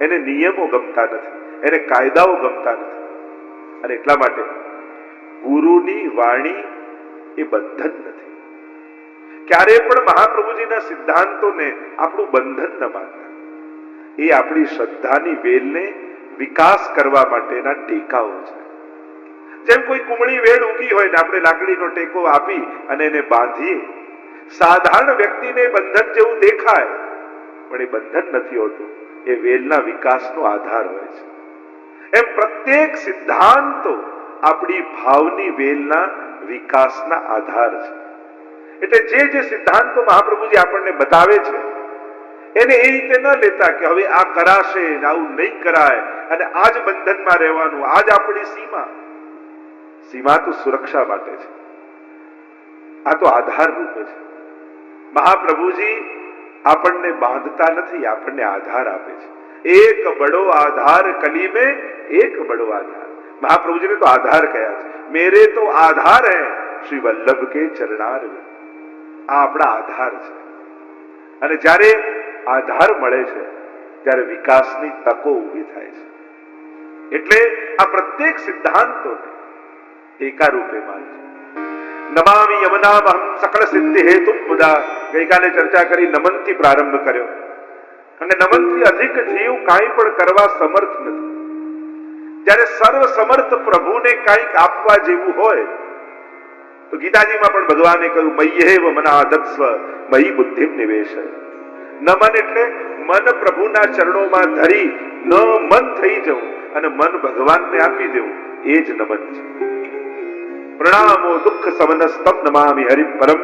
એને નિયમો ગમતા નથી, એને કાયદાઓ ગમતા નથી. અને એટલા માટે ગુરુની વાણી એ બંધન નથી. ક્યારેય પણ મહાપ્રભુજીના સિદ્ધાંતોને આપણું બંધન ન માનતા. એ આપણી શ્રદ્ધાની વેલને વિકાસ કરવા માટેના ટેકાઓ છે. જેમ કોઈ કુમળી વેલ ઉગી હોય ને આપણે લાકડીનો ટેકો આપી અને એને બાંધીએ, સાધારણ વ્યક્તિને બંધન જેવું દેખાય, પણ એ બંધન નથી હોતું, એ વેલના વિકાસનો આધાર હોય છે. એમ પ્રત્યેક સિદ્ધાંતો આપણી ભાવની વેલના વિકાસના આધાર છે. એટલે જે સિદ્ધાંતો મહાપ્રભુજી આપણને બતાવે છે એને એ રીતે ન લેતા કે હવે આ કરાશે ને આવું નહીં કરાય અને આ જ બંધનમાં રહેવાનું, આ જ આપણી સીમા તો સુરક્ષા માટે છે, આ તો આધાર રૂપે છે. મહાપ્રભુજી આપણને બાંધતા નથી, આપણને આધાર આપે છે. એક બડો આધાર કલી में एक बड़ो आधार. महाप्रभुजी ने तो आधार कहा है, मेरे तो आधार है श्री वल्लभ के चरणार में. આ આપણા આધાર છે. અને જ્યારે આધાર મળે છે ત્યારે વિકાસની તકો ઊભી થાય છે. એટલે આ પ્રત્યેક સિદ્ધાંતોને એકારૂપે માનજો. નમામિ યમનામહં સકલ સિદ્ધિ હેતુ મુદા. ગઈકાલે ચર્ચા કરી, નમનથી પ્રારંભ કર્યો. અને નમનથી અધિક જીવ કાંઈ પણ કરવા સમર્થ નથી. જ્યારે સર્વ સમર્થ પ્રભુને કંઈક આપવા જેવું હોય તો ગીતાજીમાં પણ ભગવાને કહ્યું, મય્યેવ મનાદત્સ્વ મયી બુદ્ધિમ નિવેશ. નમન એટલે મન પ્રભુના ચરણોમાં ધરી ન મન થઈ જવું અને મન ભગવાનને આપી દેવું, એ જ નમન છે. પ્રણામો દુઃખ સમનસ્તમ નમામિ હરિ પરમ.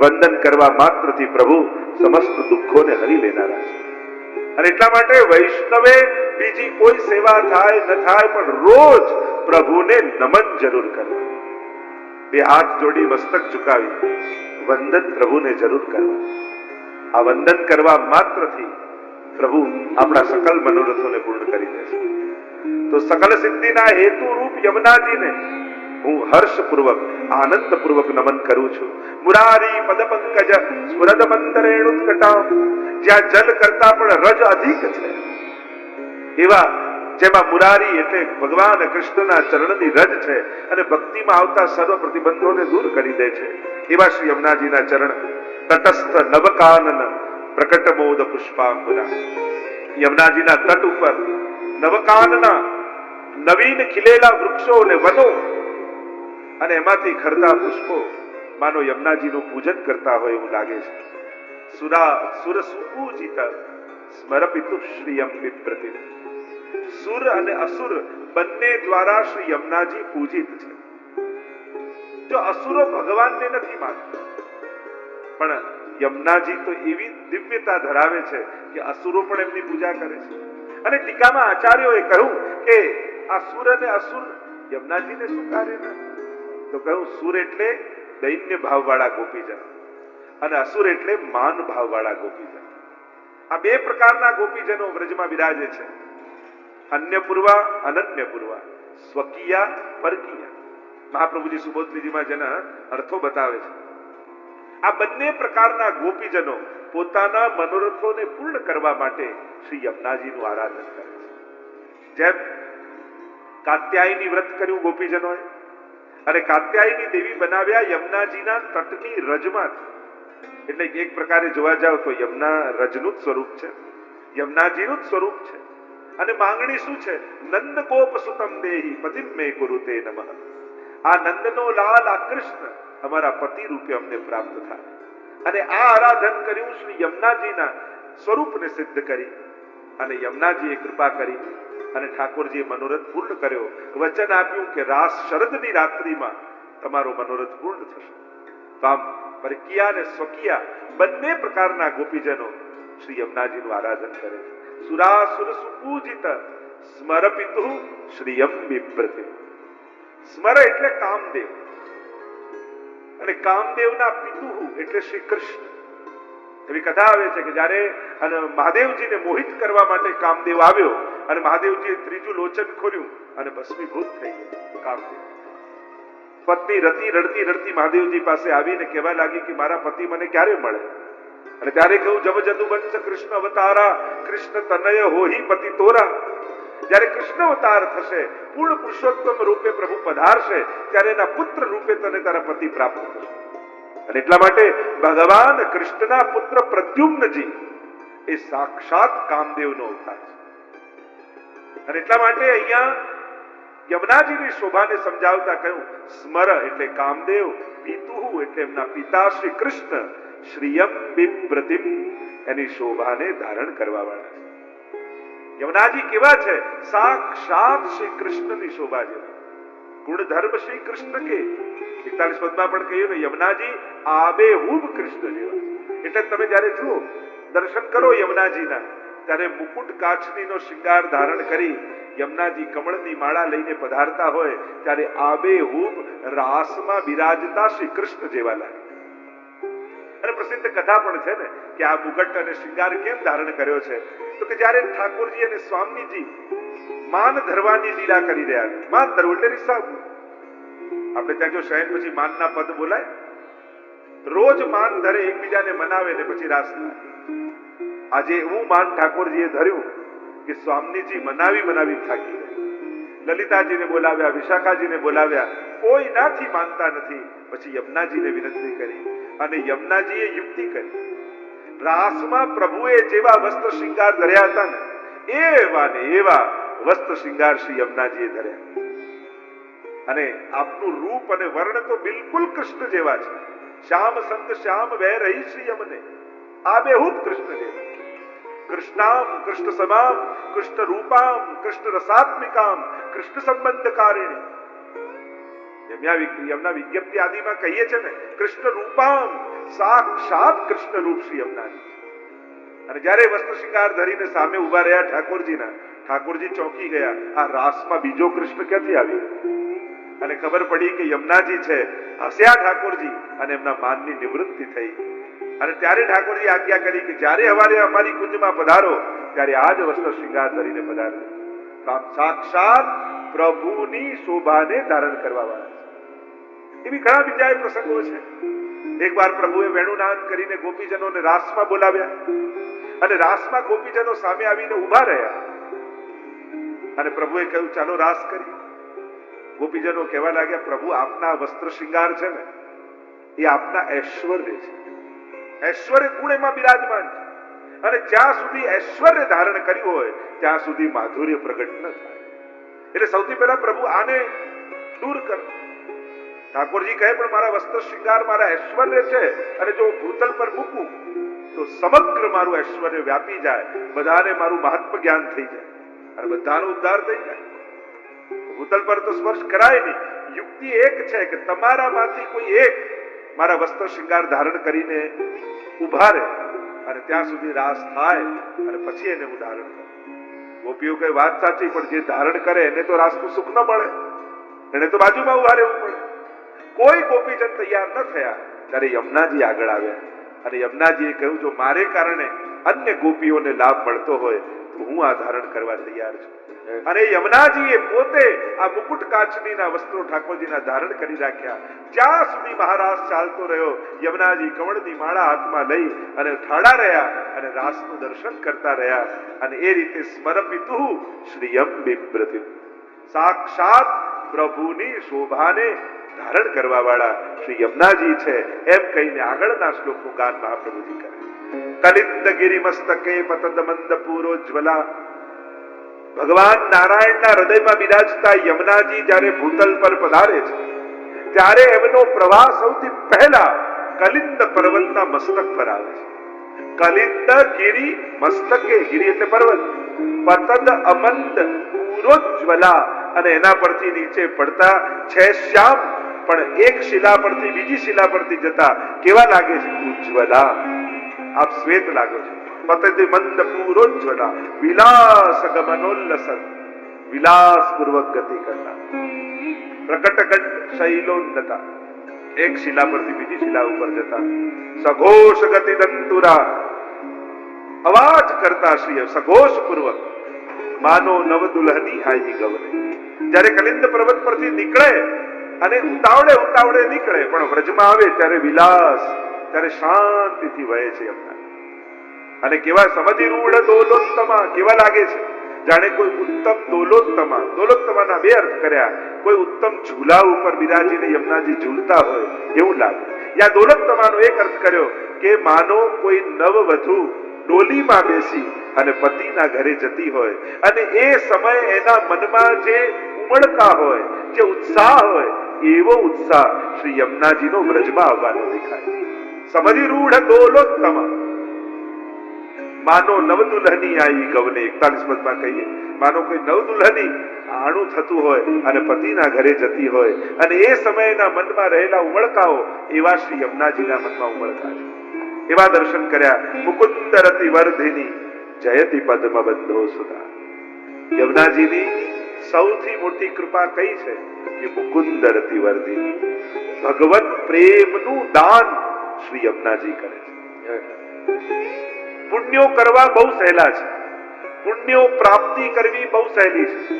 વંદન કરવા માત્રથી પ્રભુ સમસ્ત દુઃખોને હરી લેનારા છે. અને એટલા માટે વૈષ્ણવે બીજી કોઈ સેવા થાય ન થાય પણ રોજ પ્રભુને નમન જરૂર કરવા. બે હાથ જોડી મસ્તક ઝુકાવી વંદન પ્રભુને જરૂર કરવા. આ વંદન કરવા માત્રથી પ્રભુ આપણા સકલ મનોરથોને પૂર્ણ કરી દેશે. તો સકલ સિદ્ધિના હેતુ રૂપ યમુનાજીને હું હર્ષપૂર્વક આનંદપૂર્વક નમન કરું છું. મુરારી પદ પંકજ સ્ફુરદ મંદરેણુત્કટા. જ્યાં જલ કરતા પણ રજ અધિક છે એવા, જેમાં મુરારી એટલે ભગવાન કૃષ્ણના ચરણની રજ છે અને ભક્તિમાં આવતા સર્વ પ્રતિબંધોને દૂર કરી દે છે, એવા શ્રી યમુનાજીના ચરણ. તટસ્થ નવકાનન પ્રકટ મોદ પુષ્પાંગુરા. યમુનાજીના તટ ઉપર નવકાનના નવીન ખીલેલા વૃક્ષો અને વનો અને એમાંથી ખરતા પુષ્પો માનો યમુનાજીનું પૂજન કરતા હોય એવું લાગે છે. સુર સુપૂજિત સ્મરપિતુ શ્રીયમ વિપ્રતિ. સુર અને અસુર બંને દ્વારા શ્રી યમુનાજી પૂજિત છે. જો અસુરો ભગવાનને નથી માનતા, પણ યમુનાજી તો એવી દિવ્યતા ધરાવે છે કે અસુરો પણ એમની પૂજા કરે છે. અને ટીકામાં આચાર્યોએ કહ્યું કે આ સુર અને અસુર યમુનાજીને શું કાર્ય નથી? તો કહ્યું, સુર એટલે દૈન્ય ભાવવાળા ગોપીજન અને અસુર એટલે માન ભાવવાળા ગોપીજન. આ બે પ્રકારના ગોપીજનો વ્રજમાં બિરાજે છે. અન્ય પૂર્વા, અનન્ય પૂર્વા, સ્વકીયા, પરકીયા. મહાપ્રભુજી સુબોધનીજીમાં જેના અર્થો બતાવે છે. આ બંને પ્રકારના ગોપીજનો પોતાના મનોરથોને પૂર્ણ કરવા માટે શ્રી યમુનાજીનું આરાધન કરે છે. જેમ કાત્યાયની વ્રત કર્યું ગોપીજનોએ અને કાત્યાયની દેવી બનાવ્યા યમુનાજીના તટની રજમાંથી. એટલે એક પ્રકારે જોવા જાવ તો યમુના રજનું જ સ્વરૂપ છે, યમુનાજીનું જ સ્વરૂપ છે. અને માંગણી શું છે? નંદ ગોપ સુતમ દેહી પતિમ મે કુરુતે નમઃ. આ નંદનો લાલ, આ કૃષ્ણ અમારા પતિ રૂપે અમને પ્રાપ્ત થાય. અને આ આરાધન કર્યું શ્રી યમુનાજીના સ્વરૂપને સિદ્ધ કરી અને યમુનાજીએ કૃપા કરી અને ઠાકોરજીએ મનોરથ પૂર્ણ કર્યો. વચન આપ્યું કે રાસ શરદની રાત્રિમાં તમારો મનોરથ પૂર્ણ થશે. તો આમ પરકીયા અને સ્વકીયા બંને પ્રકારના ગોપીજનો શ્રી યમુનાજીનું આરાધન કરે છે. સુરાસુર સુપૂજિત સ્મરપિતુ શ્રીયમ વિપ્રતિ. સ્મર એટલે કામદેવ અને કામદેવના પિતુ એટલે શ્રી કૃષ્ણ. એવી કથા આવે છે કે જ્યારે મહાદેવજીને મોહિત કરવા માટે કામદેવ આવ્યો અને મહાદેવજીએ ત્રીજું લોચન ખોલ્યું અને ભસ્મીભૂત થઈ ગયો કામદેવ. પત્ની રડતી રડતી મહાદેવજી પાસે આવીને કહેવા લાગી કે મારા પતિ મને ક્યારે મળે? અને ત્યારે કહ્યું જબ જદુવંશ કૃષ્ણ અવતારા કૃષ્ણ તનય હોહી પતિ તોરા. જ્યારે કૃષ્ણ અવતાર થશે, પૂર્ણ પુરુષોત્તમ રૂપે પ્રભુ પધારશે, ત્યારે એના પુત્ર રૂપે તને તારા પતિ પ્રાપ્ત થશે. અને એટલા માટે ભગવાન કૃષ્ણના પુત્ર પ્રદ્યુમ્નજી એ સાક્ષાત કામદેવનો અવતાર છે. અને એટલા માટે અહીંયા યમુનાજીની શોભાને સમજાવતા કહ્યું સ્મર એટલે કામદેવ, પિતુ એટલે એમના પિતા શ્રી કૃષ્ણ, શ્રીયમ બિભ્રતિમ એની શોભાને ધારણ કરવા વાળા છે. યમુનાજી કેવા છે? સાક્ષાત શ્રી કૃષ્ણની શોભા જેવા. ગુણધર્મ શ્રી કૃષ્ણ કે 41 પદમાં પણ કહ્યું ને, યમુનાજી આબેહૂબ કૃષ્ણ જેવા. એટલે તમે જ્યારે જુઓ દર્શન કરો યમુનાજીના, ત્યારે મુકુટ કાચનીનો શૃંગાર ધારણ કરી યમુનાજી કમળની માળા લઈને પધારતા હોય ત્યારે આબેહૂબ રાસમાં બિરાજતા શ્રી કૃષ્ણ જેવા લાગે. અને પ્રસિદ્ધ કથા પણ છે ને કે આ મુગટ અને શૃંગાર કેમ ધારણ કર્યો છે? તો કે જ્યારે ઠાકોરજી અને સ્વામીજી માન ધરવાની લીલા કરી રહ્યા હતા. માન ધરવું એટલે રિસાવવું. આપણે ત્યાં જો શયન પછી માનના પદ બોલાય, રોજ માન ધરે, એકબીજાને મનાવે ને પછી રાસ થાય. આજે એવું માન ઠાકોરજીએ ધર્યું કે સ્વામીજી મનાવી થાકી ગયા. લલિતાજીને બોલાવ્યા, વિશાખાજીને બોલાવ્યા, કોઈ નાથી માનતા નથી. પછી યમુનાજીને વિનંતી કરી અને યમુનાજીએ યુક્તિ કરી. રાસમાં પ્રભુએ જેવા વસ્ત્ર શૃંગાર ધર્યા હતા ને, એવા ને એવા વસ્ત્ર શૃંગાર શ્રી યમુનાજીએ ધર્યા. અને આપનું રૂપ અને વર્ણ તો બિલકુલ કૃષ્ણ જેવા છે. શ્યામ સંત શ્યામ વે રહી શ્રી યમને, આબેહૂબ કૃષ્ણ જેવા. કૃષ્ણામ કૃષ્ણ સમામ કૃષ્ણ રૂપામ કૃષ્ણ રસાત્મિકામ કૃષ્ણ સંબંધકારિણી. યમુના વિજ્ઞપ્તિ આદિમાં કહીએ છે ને, કૃષ્ણ રૂપામ, સાક્ષાત કૃષ્ણ રૂપ શ્રી યમુનાજી. અને જ્યારે વસ્ત્ર શૃંગાર ધરીને સામે ઉભા રહ્યા ઠાકોરજીના, ઠાકોરજી ચોંકી ગયા. આ રાસમાં બીજો કૃષ્ણ ક્યાંથી આવી? અને ખબર પડી કે યમુનાજી છે. હસ્યા ઠાકોરજી અને એમના માનની નિવૃત્તિ થઈ. અને ત્યારે ઠાકોરજી આજ્ઞા કરી કે જ્યારે હવારે અમારી કુંજમાં પધારો ત્યારે આ જ વસ્ત્ર શૃંગાર ધરીને પધારજો. આમ સાક્ષાત પ્રભુની શોભાને ધારણ કરવા વાળા છે. એવી ઘણા બીજા પ્રસંગો છે. એક વાર પ્રભુએ વેણુનાદ કરીને ગોપીજનોને રાસમાં બોલાવ્યા અને રાસમાં ગોપીજનો સામે આવીને ઉભા રહ્યા અને પ્રભુએ કહ્યું ચાલો રાસ કરી. ગોપીજનો કહેવા લાગ્યા પ્રભુ આપના વસ્ત્ર શૃંગાર છે ને એ આપના ઐશ્વર્ય છે. ઐશ્વર્ય ગુણ એમાં બિરાજમાન છે. અને જ્યાં સુધી ઐશ્વર્ય ધારણ કર્યું હોય ત્યાં સુધી માધુર્ય પ્રગટ ન થાય. એટલે સૌથી પહેલા પ્રભુ આને દૂર કર. ઠાકોરજી કહે પણ મારા વસ્ત્ર શૃંગાર મારા ઐશ્વર્ય છે અને જો ભૂતલ પર મૂકું તો સમગ્ર મારું ઐશ્વર્ય વ્યાપી જાય, બધાને મારું મહાત્મ જ્ઞાન થઈ જાય અને બધાનો ઉદ્ધાર થઈ જાય. ભૂતલ પર તો સ્પર્શ કરાય નહીં. યુક્તિ એક છે કે તમારામાંથી કોઈ એક મારા વસ્ત્ર શૃંગાર ધારણ કરીને ઉભા રહે અને ત્યાં સુધી રાસ થાય અને પછી એને હું ધારણ કરું. ગોપીઓ કઈ વાત સાચી, પણ જે ધારણ કરે એને તો રાસનું સુખ ન મળે, એને તો બાજુમાં ઉભા રહેવું પડે. કોઈ ગોપીજન તૈયાર ન થયા ત્યારે યમુનાજી આગળ આવ્યા અને યમુનાજીએ કહ્યું જો મારે કારણે અન્ય ગોપીઓને લાભ મળતો હોય તો હું આ ધારણ કરવા તૈયાર છું. અને યમુનાજીએ પોતે આ મુકુટ કાચનીના વસ્ત્રો ઠાકોરજીના ધારણ કરી રાખ્યા. જ્યાં સુધી મહારાસ ચાલતો રહ્યો યમુનાજી કમળની માળા હાથમાં લઈ અને ઠાડા રહ્યા અને રાસનું દર્શન કરતા રહ્યા. અને એ રીતે સ્મરપિતુ શ્રીયમ બિભ્રતિમ, સાક્ષાત પ્રભુની શોભાને ધારણ કરવા વાળા શ્રી યમુનાજી છે એમ કહીને આગળના શ્લોકનું ગાન મહાપ્રભુજી કરે. કલિંદ ગિરિ મસ્તકે પતદ મંદ પૂરોજ્વલા. ભગવાન નારાયણના હૃદયમાં બિરાજતા યમુનાજી જ્યારે ભૂતલ પર પધારે છે ત્યારે એમનો પ્રવાહ સૌથી પહેલા કલિંદ પર્વતના મસ્તક પર આવે છે. કલિંદ ગિરિ મસ્તકે, ગિરિ એટલે પર્વત, પતદ અમંદ પૂરોજ્વલા, અને એના પરથી નીચે પડતા છે શ્યામ, પણ એક શિલા પરથી બીજી શિલા પરથી જતા કેવા લાગે છે? ઉજ્જવલા. આપ શ્વેત લાગો છો. પતતિ મંદ પૂરોજ્વલા, વિલાસ ગમનોલ્લસન, વિલાસ પૂર્વક ગતિ કરતા, પ્રકટ કંઠ શૈલોન્નતા, એક શિલા પરથી બીજી શિલા ઉપર જતા, સઘોષ ગતિ દંતુરા, અવાજ કરતા શ્રી સઘોષ પૂર્વક, માનો નવ દુલ્હની આવી ગવરે. જ્યારે કલિંદ પર્વત પરથી નીકળે અને ઉતાવળે નીકળે પણ વ્રજમાં આવે ત્યારે વિલાસ, ત્યારે શાંતિથી વહે છે યમુના. અને કેવા સમધિ રૂઢ દોલોત્તમા, કેવા લાગે છે જાણે કોઈ ઉત્તમ દોલોત્તમા. દોલોત્તમાના બે અર્થ કર્યા. કોઈ ઉત્તમ ઝૂલા ઉપર બિરાજીને યમુનાજી ઝૂલતા હોય એવું લાગે. યા દોલોત્તમાનો એક અર્થ કર્યો કે માનો કોઈ નવવધુ ડોલીમાં બેસી અને પતિના ઘરે જતી હોય અને એ સમય એના મનમાં જે ઉમળકા હોય, જે ઉત્સાહ હોય, એવો ઉત્સાહ શ્રી યમુનાજીનો વ્રજમાં આવવાનો દેખાય. સમધિ રૂઢ દોલોત્તમા, માનો નવદુલ્હની આઈ ગવને. 41 પદમાં કહીએ, માનો કોઈ નવદુલ્હની આણું થતું હોય અને પતિના ઘરે જતી હોય અને એ સમયના મનમાં રહેલા ઉમળકાઓ એવા શ્રી યમુનાજીના મનમાં ઉમળકા છે. એવા દર્શન કર્યા. મુકુંદ રતિ વર્ધિની જયતિ પદ્મ બંધો સુધા. યમુનાજીની સૌથી મોટી કૃપા કઈ છે કે મુકુંદ રતિ વર્ધિની, ભગવત પ્રેમનું દાન શ્રી યમુનાજી કરે છે. પુણ્યો કરવા બહુ સહેલા છે, પુણ્યો પ્રાપ્તિ કરવી બહુ સહેલી છે,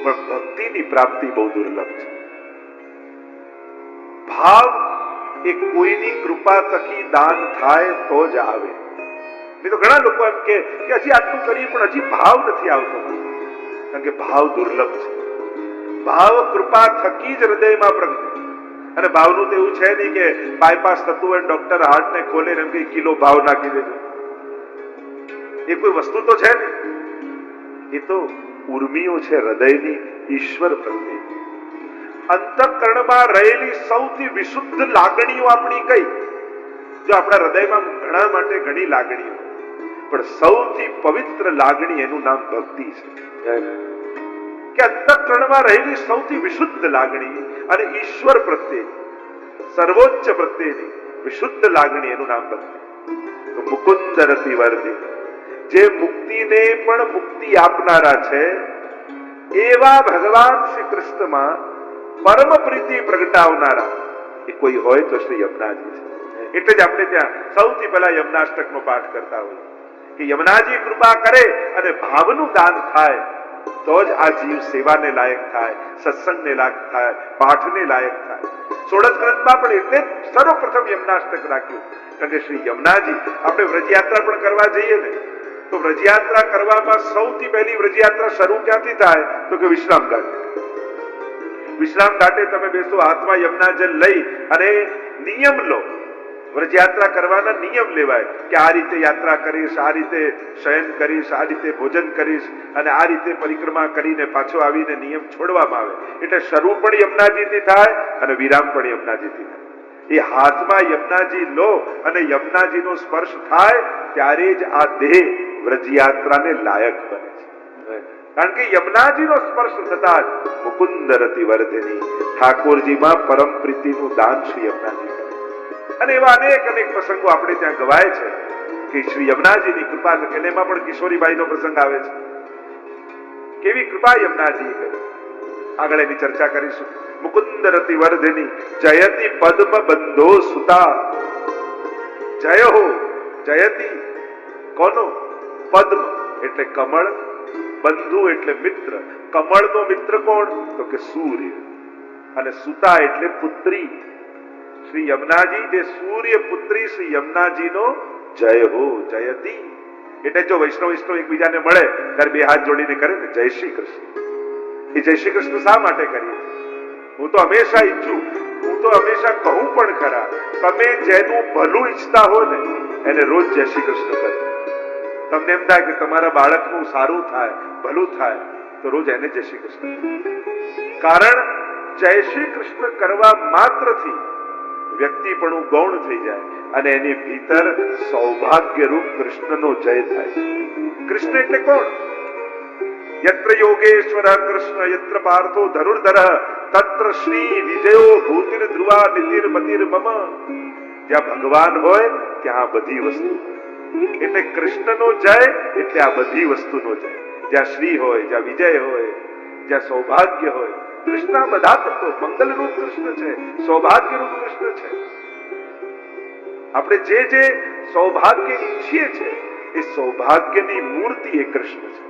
પણ ભક્તિની પ્રાપ્તિ બહુ દુર્લભ છે. ભાવ એ કોઈની કૃપા થકી દાન થાય તો જ આવે. નહીં તો ઘણા લોકો એમ કે હજી આટલું કરીએ પણ હજી ભાવ નથી આવતો, કારણ કે ભાવ દુર્લભ છે. ભાવ કૃપા થકી જ હૃદયમાં પ્રગટે. અને ભાવનું તો એવું છે નહીં કે બાયપાસ થતું હોય ડોક્ટર હાર્ટને ખોલે એમ કે કિલો ભાવ નાખી દેજો. એ કોઈ વસ્તુ તો છે નહીં. એ તો ઉર્મિઓ છે હૃદયની ઈશ્વર પ્રત્યે. અંતઃકરણમાં રહેલી સૌથી વિશુદ્ધ લાગણીઓ આપણી કઈ? જો આપણા હૃદયમાં ઘણા માટે ઘણી લાગણીઓ, પણ સૌથી પવિત્ર લાગણી એનું નામ ભક્તિ છે. કે અંતઃકરણમાં રહેલી સૌથી વિશુદ્ધ લાગણી અને ઈશ્વર પ્રત્યે, સર્વોચ્ચ પ્રત્યેની વિશુદ્ધ લાગણી, એનું નામ ભક્તિ. તો મુકુંદ રતિ વર્ધિની, જે મુક્તિને પણ મુક્તિ આપનારા છે એવા ભગવાન શ્રી કૃષ્ણમાં પરમ પ્રીતિ પ્રગટાવનારા એ કોઈ હોય તો શ્રી યમુનાજી છે. એટલે જ આપણે ત્યાં સૌથી પહેલા યમુનાષ્ટકનો પાઠ કરતા હોય કે યમુનાજી કૃપા કરે અને ભાવનું દાન થાય તો જ આ જીવ સેવાને લાયક થાય, સત્સંગને લાયક થાય, પાઠને લાયક થાય. સોળસ ગ્રંથમાં પણ એટલે સર્વપ્રથમ યમુનાષ્ટક રાખ્યું, કારણ કે શ્રી યમુનાજી, આપણે વ્રજયાત્રા પણ કરવા જઈએ ને તો વ્રજયાત્રા કરવામાં સૌથી પહેલી વ્રજયાત્રા શરૂ ક્યાંથી થાય તો કે વિશ્રામ ઘાટ. વિશ્રામ ઘાટે તમે બેસો, હાથમાં યમુના જલ લઈ અને નિયમ લો. વ્રજયાત્રા કરવાના નિયમ લેવાય કે આ રીતે યાત્રા કરીશ, આ રીતે શયન કરીશ, આ રીતે ભોજન કરીશ અને આ રીતે પરિક્રમા કરીને પાછો આવીને નિયમ છોડવામાં આવે. એટલે શરૂ પણ યમુનાજીથી થાય અને વિરામ પણ યમુનાજીથી થાય. એ હાથમાં યમુનાજી લો અને યમુનાજીનો સ્પર્શ થાય ત્યારે જ આ દેહ વ્રજયાત્રાને લાયક બને છે. કારણ કે યમુનાજીનો સ્પર્શ થતા જ મુકુંદ રતિ વર્ધિની, ઠાકોરજીમાં પરમ પ્રીતિનું દાન શ્રી યમુનાજી કરે. અને એવા અનેક પ્રસંગો આપણે ત્યાં ગવાય છે કે શ્રી યમુનાજીની કૃપા થકી. એમાં પણ કિશોરીબાઈનો પ્રસંગ આવે છે. કેવી કૃપા યમુનાજી કરી, આગળ એની ચર્ચા કરીશું. મુકુંદ રતિ વર્ધિની જયતિ પદ્મ બંધો સુતા. જય હો, જયતિ કોનો? પદ્મ એટલે કમળ, બંધુ એટલે મિત્ર. કમળનો મિત્ર કોણ તો કે સૂર્ય, અને સુતા એટલે પુત્રી. શ્રી યમુનાજી જે સૂર્ય પુત્રી શ્રી યમુનાજીનો જય હો, જયતિ. એટલે જો વૈષ્ણવ એકબીજાને મળે ત્યારે બે હાથ જોડીને કરે ને જય શ્રી કૃષ્ણ. એ જય શ્રી કૃષ્ણ શા માટે કરીએ? હું તો હંમેશા ઈચ્છું, હું તો હંમેશા કહું પણ ખરા, તમે જેનું ભલું ઈચ્છતા હો ને એને રોજ જય શ્રી કૃષ્ણ કરો. તમને એમ થાય કે તમારા બાળકનું સારું થાય, ભલું થાય, તો રોજ એને જય શ્રી કૃષ્ણ. કારણ જય શ્રી કૃષ્ણ કરવા માત્રથી વ્યક્તિપણું ગૌણ થઈ જાય અને એની ભીતર સૌભાગ્યરૂપ કૃષ્ણનો જય થાય. કૃષ્ણ એટલે કોણ? યત્ર યોગેશ્વર કૃષ્ણ યત્ર પાર્થો ધનુર્ધર તત્ર શ્રી વિજયો ભૂતિર ધ્રુવા નિતિર્મતિર મમ. જ્યાં ભગવાન હોય ત્યાં બધી વસ્તુ. એટલે કૃષ્ણનો જય એટલે આ બધી વસ્તુનો જય. જ્યાં શ્રી હોય, જ્યાં વિજય હોય, જ્યાં સૌભાગ્ય હોય, કૃષ્ણ બધા તત્વો. મંગલરૂપ કૃષ્ણ છે, સૌભાગ્યરૂપ કૃષ્ણ છે. આપણે જે સૌભાગ્ય ઈચ્છીએ છીએ એ સૌભાગ્યની મૂર્તિ એ કૃષ્ણ છે.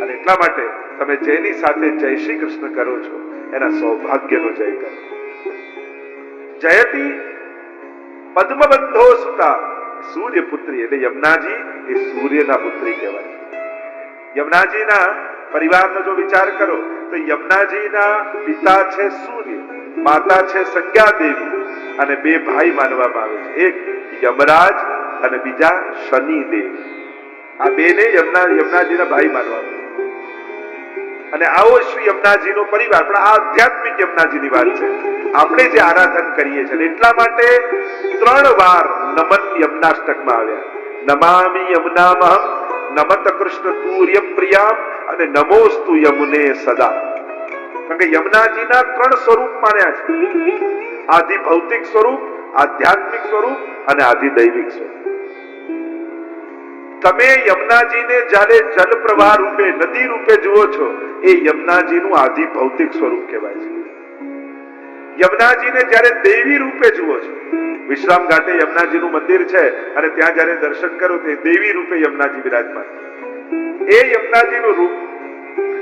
અને એટલા માટે તમે જેની સાથે જય શ્રી કૃષ્ણ કરો છો એના સૌભાગ્યનો જય કરો. જયતિ પદ્મબંધો સુતા. સૂર્યપુત્રી એટલે યમુનાજી એ સૂર્યના પુત્રી કહેવાય. યમુનાજીના પરિવારનો જો વિચાર કરો તો યમુનાજીના પિતા છે સૂર્ય, માતા છે સંજ્ઞા દેવી અને બે ભાઈ માનવામાં આવે છે, એક યમરાજ અને બીજા શનિ દેવ. આ બેને યમુનાજીના ભાઈ માનવામાં આવે. અને આવો શ્રી યમુનાજીનો પરિવાર, પણ આ આધ્યાત્મિક યમુનાજીની વાત છે. આપણે જે આરાધન કરીએ છીએ એટલા માટે 3 વાર નમન યમુનાષ્ટકમાં આવ્યા. નમામિ યમુનામહં નમત કૃષ્ણ તુર્ય પ્રિયામ અને નમોસ્તુ યમુને સદા. કારણ કે યમુનાજીના 3 સ્વરૂપ માન્યા છે: આદિ ભૌતિક સ્વરૂપ, આધ્યાત્મિક સ્વરૂપ અને આદિ દૈવિક સ્વરૂપ. તમે યમુનાજીને જ્યારે જલ પ્રવાહ રૂપે, નદી રૂપે જુઓ છો, એ યમુનાજીનું આદિ ભૌતિક સ્વરૂપ કહેવાય છે. યમુનાજીને જ્યારે દેવી રૂપે જુઓ છો, વિશ્રામ ઘાટે યમુનાજીનું મંદિર છે અને ત્યાં જ્યારે દર્શન કરો તે દેવી રૂપે યમુનાજી વિરાજમાન છે. એ યમુનાજીનું રૂપ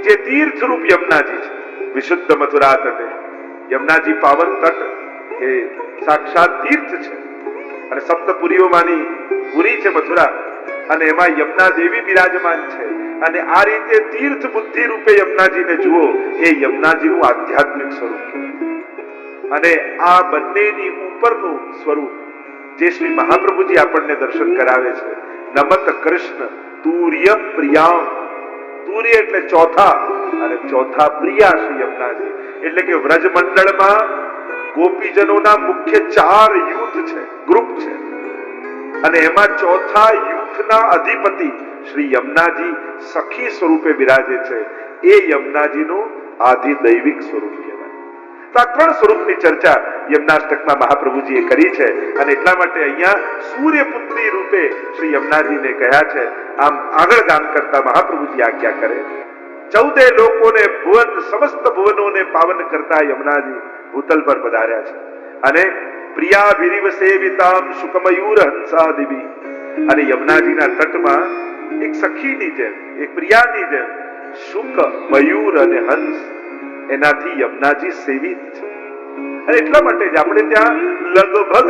જે તીર્થ રૂપ યમુનાજી છે, વિશુદ્ધ મથુરા તટે યમુનાજી પાવન તટ એ સાક્ષાત તીર્થ છે અને સપ્તપુરીઓમાંની પુરી છે મથુરા, અને એમાં યમુના દેવી બિરાજમાન છે. અને આ રીતે તીર્થ બુદ્ધિ રૂપે યમુનાજીને જુઓ, એ યમુનાજીનું આધ્યાત્મિક સ્વરૂપ છે. અને આ બંનેની ઉપરનું સ્વરૂપ જે શ્રી મહાપ્રભુજી આપણને દર્શન કરાવે છે, નમત કૃષ્ણ તુર્ય પ્રિયામ. તુર્ય એટલે ચોથા અને ચોથા પ્રિયા શ્રી યમુનાજી. એટલે કે વ્રજ મંડળમાં ગોપીજનોના મુખ્ય 4 યુથ છે, ગ્રુપ છે, અને એમાં ચોથા યુથના અધિપતિ શ્રી યમુનાજી સખી સ્વરૂપે બિરાજે છે. એ યમુનાજીનું આદિ દૈવિક સ્વરૂપ કહેવાય. તો આ 3 સ્વરૂપની ચર્ચા યમુનાષ્ટકમાં મહાપ્રભુજીએ કરી છે અને એટલા માટે અહીંયા સૂર્યપુત્રી રૂપે શ્રી યમુનાજીને કહ્યા છે. આમ આગળ ગાન કરતા મહાપ્રભુજી આજ્ઞા કરે, 14 લોકોને ભુવન, સમસ્ત ભુવનોને પાવન કરતા યમુનાજી ભૂતલ પર પધાર્યા છે. અને પ્રિયાભિરિવ સેવિતામ શુકમયુર હંસાદિભી. અને યમુનાજીના તટમાં એક સખીની જેમ, એક પ્રિયાની જેમ શુક, મયુર અને હંસ, એનાથી યમુનાજી સેવિત છે. અને એટલા માટે જ આપણે ત્યાં લગભગ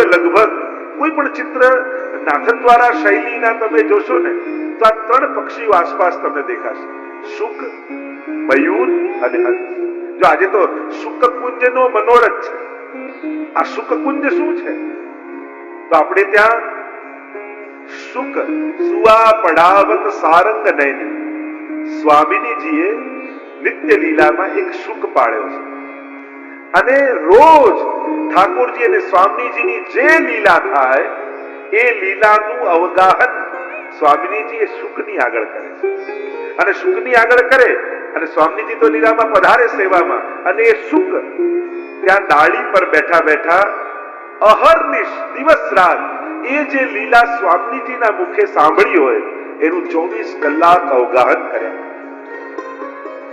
કોઈ પણ ચિત્ર નાથદ્વારા શૈલીના તમે જોશો ને તો આ 3 પક્ષીઓ આસપાસ તમને દેખાશે: શુક, મયુર અને હંસ. જો આજે તો શુકકુંજનો મનોરથ છે. આ શુકકુંજ શું છે? તો આપણે ત્યાં શુક, સુવા પડાવત સારંગ નયની, સ્વામિનીજીએ નિત્ય લીલામાં એક શુક પાડ્યો છે. અને રોજ ઠાકોરજી અને સ્વામીજીની જે લીલા થાય એ લીલાનું અવગાહન સ્વામીજી એ શુકની આગળ કરે છે. અને શુકની આગળ કરે અને સ્વામીજી તો લીલામાં પધારે સેવામાં, અને એ શુક ત્યાં ડાળી પર બેઠા બેઠા અહર્નિશ, દિવસ રાત એ જે લીલા સ્વામીજીના મુખે સાંભળી હોય એનું 24 કલાક અવગાહન કર્યા.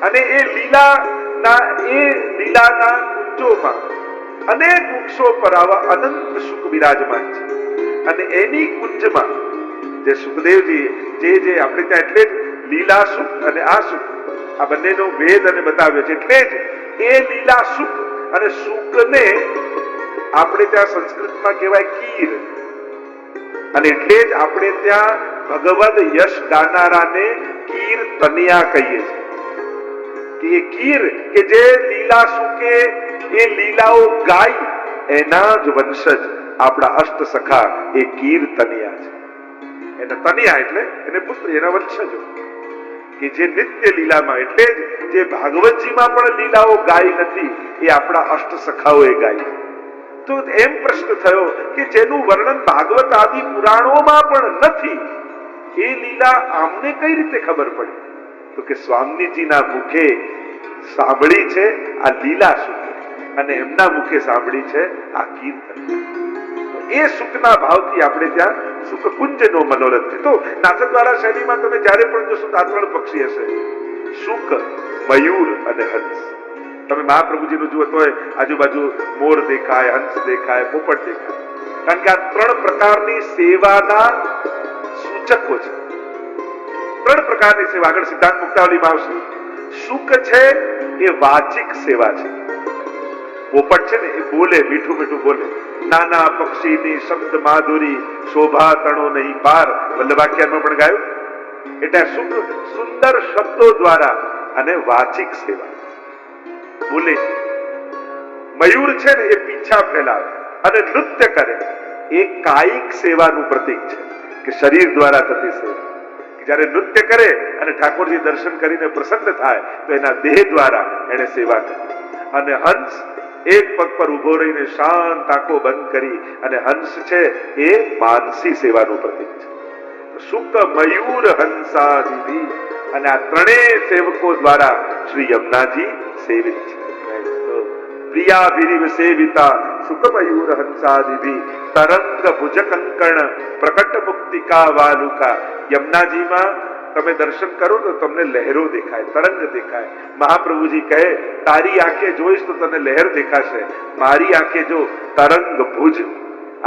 અને એ લીલાના કુંજોમાં અનેક વૃક્ષો પર આવા અનંત શુક બિરાજમાન છે. અને એની કુંજમાં જે સુખદેવજી જે આપણે ત્યાં એટલે જ લીલા સુખ અને આ સુખ આ બંનેનો ભેદ અને બતાવ્યો છે. એટલે જ એ લીલા સુખ અને સુખને આપણે ત્યાં સંસ્કૃતમાં કહેવાય કીર. અને એટલે જ આપણે ત્યાં ભગવદ યશ ગાનારાને કીર્તનિયા કહીએ છીએ. કે એ કીર કે જે લીલા સુકે એ લીલાઓ ગાય, એના જ વંશજ આપણા અષ્ટ સખા એ કીર્તનિયા છે. એના તનિયા એટલે એને પુત્ર, એના વંશજો કે જે નિત્ય લીલામાં, એટલે જ જે ભાગવતજીમાં પણ લીલાઓ ગાય નથી એ આપણા અષ્ટ સખાઓએ ગાય. તો એમ પ્રશ્ન થયો કે જેનું વર્ણન ભાગવત આદિ પુરાણોમાં પણ નથી, એ લીલા આમને કઈ રીતે ખબર પડી? તો કે સ્વામીજીના મુખે સાંભળી છે આ લીલા સુખ, અને એમના મુખે સાંભળી છે આ કીર્તન. એ સુખના ભાવથી આપણે ત્યાં સુખકુંજનો મનોરથ છે. તો નાથદ્વારા શૈલીમાં તમે જ્યારે પણ જોશો તો આ 3 પક્ષી હશે: શુક, મયુર અને હંસ. તમે મહાપ્રભુજીનું જુઓ તો આજુબાજુ મોર દેખાય, હંસ દેખાય, પોપટ દેખાય. કારણ કે આ 3 પ્રકારની સેવાના સૂચકો છે. 3 પ્રકારની સેવા આગળ સિદ્ધાંત મુક્તાવલીમાં આવશે. શુક છે એ વાચિક સેવા છે. પોપટ છે ને એ બોલે, મીઠું મીઠું બોલે. નાના પક્ષીની શબ્દ માધુરી શોભા તણો નહીં પાર, વલ્લભાખ્યાનમાં પણ ગાયું. એટલે સુંદર શબ્દો દ્વારા અને વાચિક સેવા બોલે. મયુર છે ને એ પીછા ફેલાવે અને નૃત્ય કરે, એ કાયિક સેવાનું પ્રતીક છે કે શરીર દ્વારા થતી સેવા. જ્યારે નૃત્ય કરે અને ઠાકોરજી દર્શન કરીને પ્રસન્ન થાય તો એના દેહ દ્વારા એને સેવા કરી. અને હંસ એક પગ પર ઉભો રહીને શાંત આંખો બંધ કરી અને હંસ છે એ માનસી સેવાનું પ્રતીક છે. સુખ મયુર હંસાદિ, અને આ ત્રણેય સેવકો દ્વારા શ્રી યમુનાજી સેવિત છે. પ્રિયાભિરિવ સેવિતા સુખ મયુર હંસાદિ તરંગ ભુજ કંકણ પ્રકટ મુક્તિકા વાલુકા. યમુનાજીમાં તમે દર્શન કરો તો તમને લહેરો દેખાય, તરંગ દેખાય. મહાપ્રભુજી કહે તારી આંખે જોઈશ તો તને લહેર દેખાશે, મારી આંખે જો તરંગ ભુજ.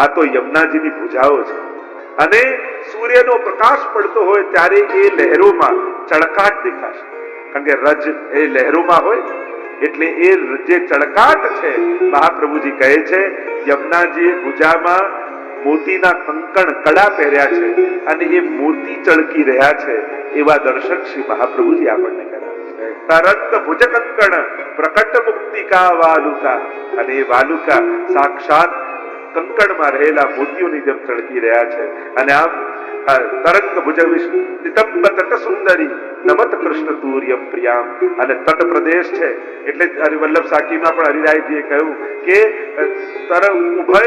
આ તો યમુનાજીની ભુજાઓ છે. અને સૂર્યનો પ્રકાશ પડતો હોય ત્યારે એ લહેરોમાં ચળકાટ દેખાશે, કારણ કે રજ એ લહેરોમાં હોય. એટલે એ જે ચળકાટ છે, મહાપ્રભુજી કહે છે યમુનાજીએ ભુજામાં મોતીના કંકણ કડા પહેર્યા છે અને એ મોતી ચળકી રહ્યા છે. એવા દર્શન શ્રી મહાપ્રભુજી આપણને કરાવે. તરંગ ભુજ કંકણ પ્રકટ મુક્તિકા વાલુકા, અને એ વાલુકા સાક્ષાત કંકણમાં રહેલા મોતીઓની જેમ ચળકી રહ્યા છે. અને આમ તરંગ ભુજ નિતંબ તટ સુંદરી નમત કૃષ્ણ તુર્યમ પ્રિયામ. અને તટ પ્રદેશ છે એટલે વલ્લભ સાકીમાં પણ હરિરાયજીએ કહ્યું કે તરંગ ઉભય